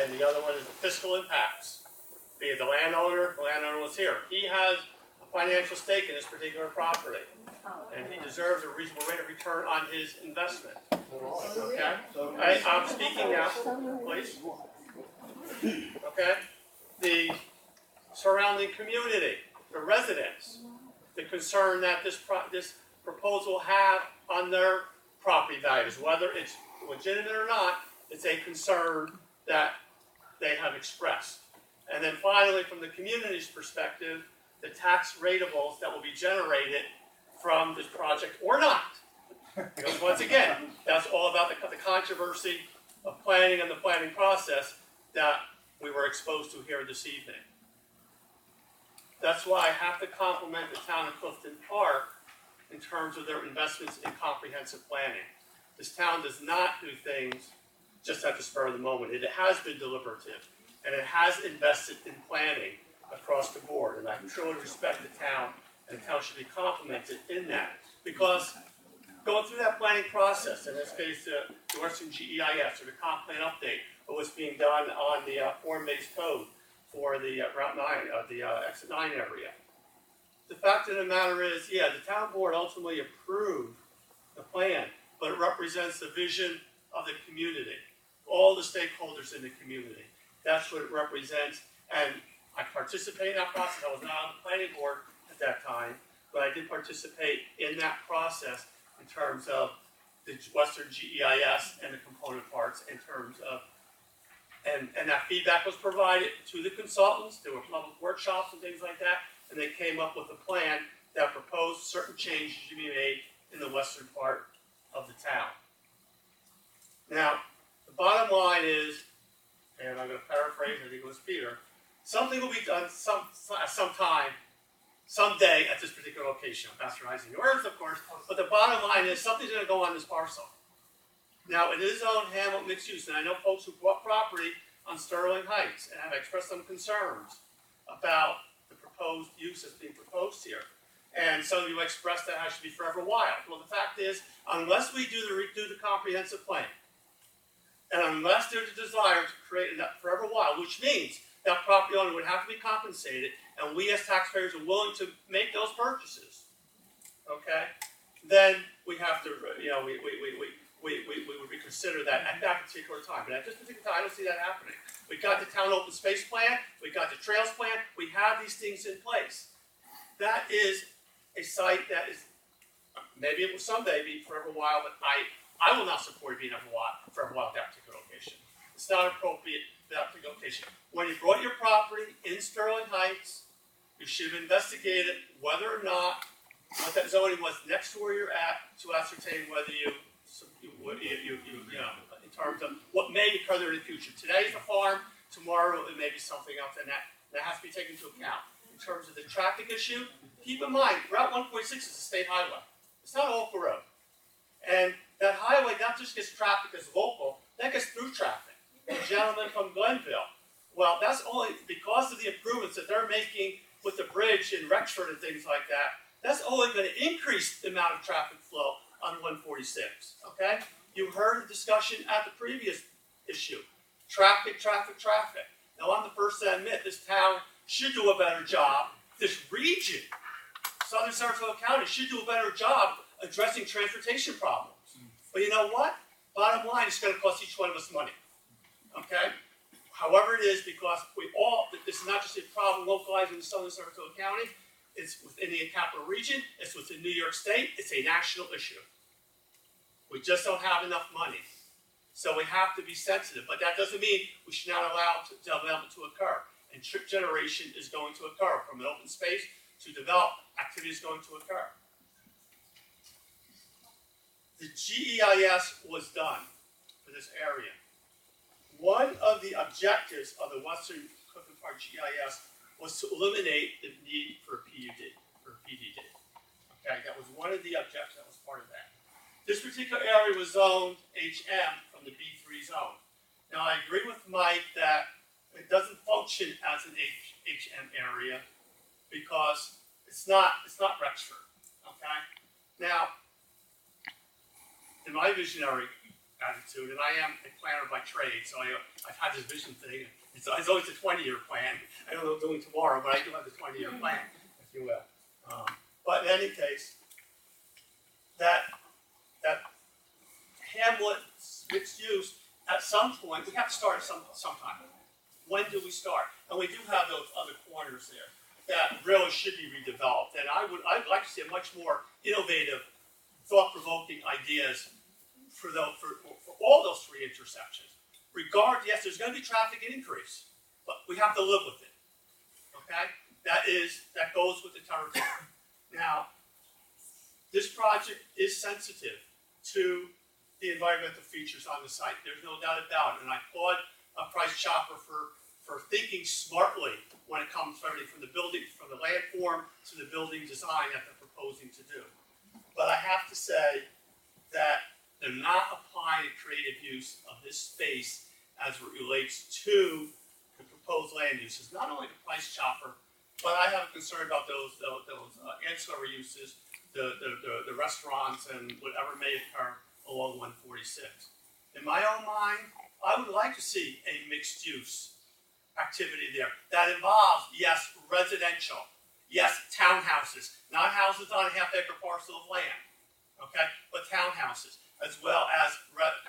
and the other one is the fiscal impacts. Be it the landowner was here. He has a financial stake in this particular property, and he deserves a reasonable rate of return on his investment. Okay? I'm speaking now, please. Okay? The surrounding community, the residents, the concern that this proposal will have on their property values, whether it's legitimate or not, it's a concern that they have expressed. And then finally, from the community's perspective, the tax ratables that will be generated from this project or not. Because once again, that's all about the controversy of planning and the planning process that we were exposed to here this evening. That's why I have to compliment the town of Clifton Park in terms of their investments in comprehensive planning. This town does not do things just at the spur of the moment. It has been deliberative, and it has invested in planning across the board. And I truly respect the town, and the town should be complimented in that. Because going through that planning process, in this case, the Western GEIS, or the comp plan update, of what's being done on the form-based code for the Route 9, the Exit 9 area. The fact of the matter is, yeah, the town board ultimately approved the plan, but it represents the vision of the community, all the stakeholders in the community. That's what it represents, and I participated in that process. I was not on the planning board at that time, but I did participate in that process in terms of the Western GEIS and the component parts in terms of, and that feedback was provided to the consultants. There were public workshops and things like that, and they came up with a plan that proposed certain changes to be made in the western part of the town. Now, the bottom line is, and I'm going to paraphrase, I think it was Peter, something will be done sometime, someday at this particular location. I'm bastardizing the words, of course, but the bottom line is something's going to go on this parcel. Now, it is owned Hamlet mixed use, and I know folks who bought property on Sterling Heights and have expressed some concerns about the proposed use that's being proposed here. And some of you expressed that it should be forever wild. Well, the fact is, unless we do the comprehensive plan, and unless there's a desire to create a forever wild, which means that property owner would have to be compensated, and we as taxpayers are willing to make those purchases, okay, then we have to, you know, we would reconsider that at that particular time. But at this particular time, I don't see that happening. We got the town open space plan, we got the trails plan, we have these things in place. That is a site that is, maybe it will someday be forever wild, but I will not support it being forever wild at that particular location. It's not appropriate for that particular location. When you bought your property in Sterling Heights, you should have investigated whether or not what that zoning was next to where you're at to ascertain whether you know, in terms of what may occur there in the future. Today is a farm, tomorrow it may be something else, and that has to be taken into account. In terms of the traffic issue, keep in mind, Route 146 is a state highway. It's not a local road. And that highway not just gets traffic as local, that gets through traffic. The gentleman from Glenville, well, that's only because of the improvements that they're making with the bridge in Rexford and things like that. That's only going to increase the amount of traffic flow on 146, okay? You heard the discussion at the previous issue. Traffic, traffic, traffic. Now, I'm the first to admit this town should do a better job. This region, Southern Sarasota County, should do a better job addressing transportation problems. But you know what? Bottom line, it's going to cost each one of us money, okay? However it is, because this is not just a problem localized in the Southern Sarasota County, it's within the capital region, it's within New York State, it's a national issue. We just don't have enough money. So we have to be sensitive, but that doesn't mean we should not allow development to occur. And trip generation is going to occur. From an open space to develop, activity is going to occur. The GEIS was done for this area. One of the objectives of the Western Clifton Park GEIS was to eliminate the need for a PUD, for a PDD. Okay, that was one of the objectives, that was part of that. This particular area was zoned HM from the B3 zone. Now, I agree with Mike that it doesn't function as an HM area because it's not Rexford, okay? Now, in my visionary attitude, and I am a planner by trade, so I've had this vision thing. It's always a 20-year plan. I don't know what I'm doing tomorrow, but I do have the 20-year plan, if you will. But in any case, that hamlet mixed use, at some point, we have to start sometime. When do we start? And we do have those other corners there that really should be redeveloped. And I'd like to see a much more innovative, thought-provoking ideas for all those three intersections. Yes, there's going to be traffic increase, but we have to live with it. Okay? That goes with the territory. Now, this project is sensitive to the environmental features on the site. There's no doubt about it. And I applaud Price Chopper for thinking smartly when it comes to everything from the building, from the landform to the building design that they're proposing to do. But I have to say that they're not applying a creative use of this space as it relates to the proposed land uses. Not only the Price Chopper, but I have a concern about those ancillary uses, the restaurants and whatever may occur along 146. In my own mind, I would like to see a mixed use activity there that involves, yes, residential, yes, townhouses, not houses on a half-acre parcel of land, okay, but townhouses, as well as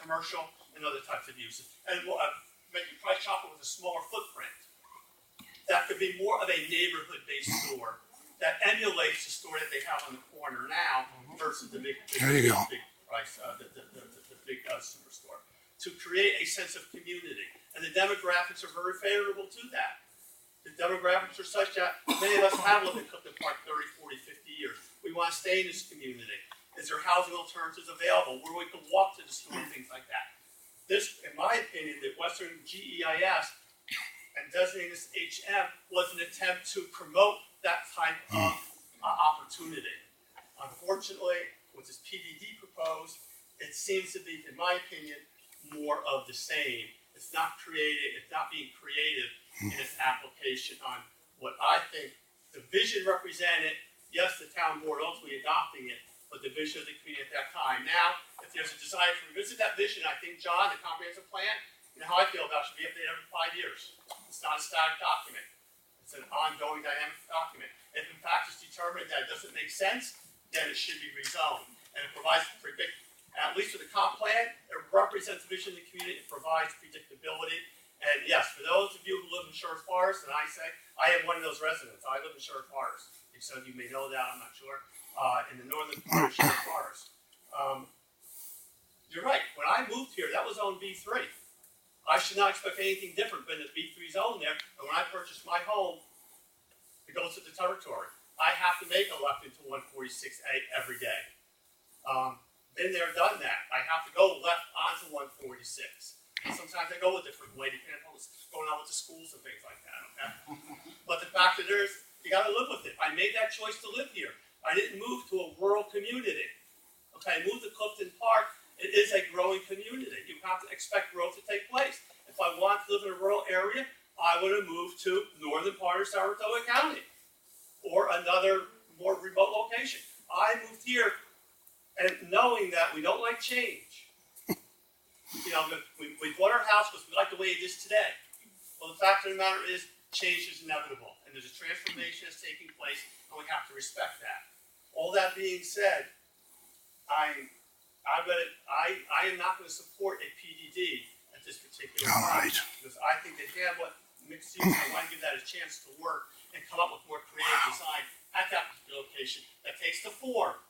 commercial and other types of uses. And maybe Price Chopper with a smaller footprint. That could be more of a neighborhood-based store that emulates the store that they have on the corner now versus the big price, the big superstore, to create a sense of community. And the demographics are very favorable to that. The demographics are such that many of us have lived in Clifton Park 30, 40, 50 years. We want to stay in this community. Is there housing alternatives available where we can walk to the store and things like that? This, in my opinion, the Western GEIS and designating this HM was an attempt to promote that type of opportunity. Unfortunately, with this PDD proposed, it seems to be, in my opinion, more of the same. It's not creative, it's not being creative in its application on what I think the vision represented. Yes, the town board ultimately adopting it, but the vision of the community at that time. Now, if there's a desire to revisit that vision, I think, John, the comprehensive plan, you know how I feel about it, should be updated every 5 years. It's not a static document. It's an ongoing dynamic document. If in fact it's determined that it doesn't make sense, then it should be rezoned. And it provides at least with the comp plan, it represents the vision of the community, it provides predictability. And yes, for those of you who live in Sherwood Forest, and I say, I am one of those residents. I live in Sherwood Forest. Some of you may know that, I'm not sure. In the northern part of Sherwood Forest. You're right, when I moved here, that was zone B3. I should not expect anything different than the B3 zone there. And when I purchased my home, it goes to the territory. I have to make a left into 146A every day. Been there, done that. I have to go left onto 146. And sometimes I go a different way, depending on what's going on with the schools and things like that, okay? But the fact that you gotta live with it. I made that choice to live here. I didn't move to a rural community. Okay, I moved to Clifton Park. It is a growing community. You have to expect growth to take place. If I want to live in a rural area, I would have moved to northern part of Saratoga County or another more remote location. I moved here and knowing that we don't like change. You know, we bought our house because we like the way it is today. Well, the fact of the matter is, change is inevitable, and there's a transformation that's taking place, and we have to respect that. All that being said, I am not going to support a PDD at this particular time, because I think that Hamlet mixed use, I want to give that a chance to work and come up with more creative design at that particular location that takes the form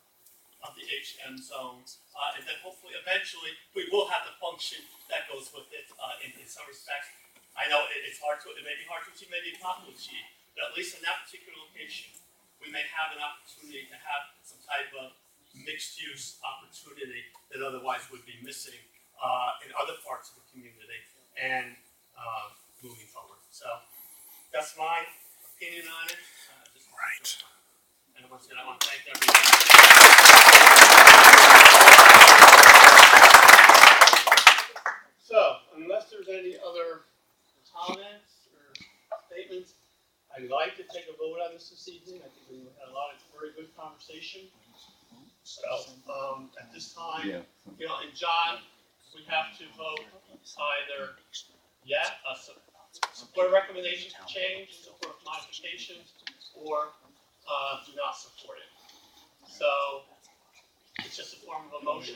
of the HM zones, and then hopefully eventually we will have the function that goes with it in some respects. I know it may be hard to achieve, maybe impossible to achieve, but at least in that particular location, we may have an opportunity to have some type of mixed use opportunity that otherwise would be missing in other parts of the community and moving forward. So that's my opinion on it. Right. And once again, I want to thank everybody. So, unless there's any other comments or statements, I'd like to take a vote on this evening. I think we had a lot of very good conversation. So, at this time, you know, and John, we have to vote either support a recommendation to change, support modifications, or do not support it. So it's just a form of a motion.